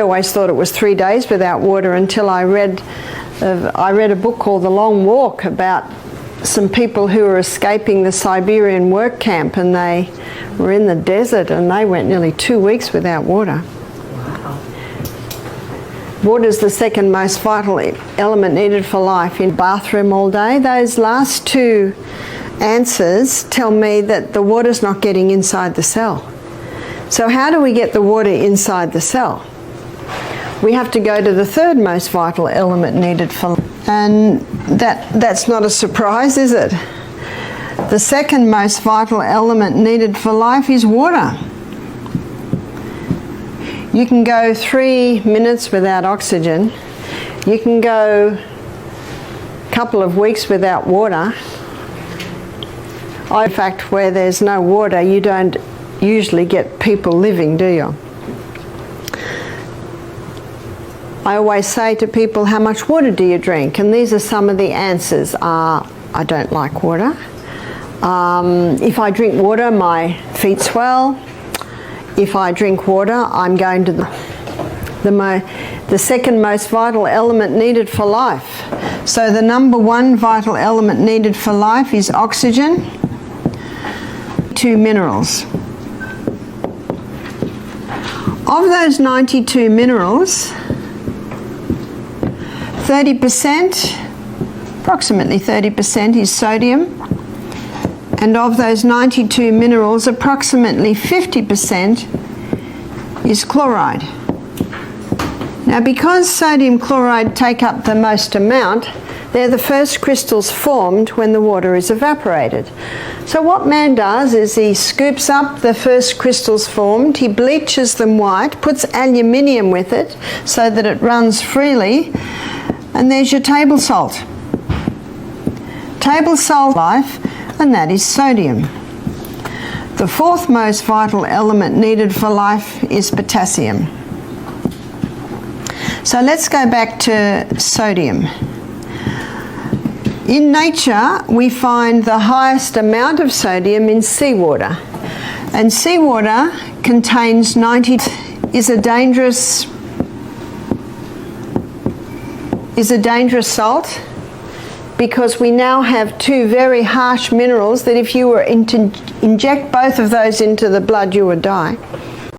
I always thought it was 3 days without water until I read a book called The Long Walk about some people who were escaping the Siberian work camp, and they were in the desert and they went nearly 2 weeks without water. Water is the second most vital element needed for life. In the bathroom all day, those last two answers tell me that the water's not getting inside the cell. So how do we get the water inside the cell? We have to go to the third most vital element needed for life. And that's not a surprise, is it? The second most vital element needed for life is water. You can go 3 minutes without oxygen. You can go a couple of weeks without water. In fact, where there's no water, you don't usually get people living, do you? I always say to people, how much water do you drink? And these are some of the answers. I don't like water. If I drink water, my feet swell. If I drink water, I'm going to the second most vital element needed for life. So the number one vital element needed for life is oxygen. 2 minerals. Of those 92 minerals, 30%, approximately 30% is sodium, and of those 92 minerals, approximately 50% is chloride. Now, because sodium chloride take up the most amount, they're the first crystals formed when the water is evaporated. So what man does is he scoops up the first crystals formed, he bleaches them white, puts aluminium with it so that it runs freely, and there's your table salt. Table salt life, and that is sodium. The fourth most vital element needed for life is potassium. So let's go back to sodium. In nature, we find the highest amount of sodium in seawater, and seawater contains is a dangerous salt, because we now have two very harsh minerals that if you were to inject both of those into the blood, you would die.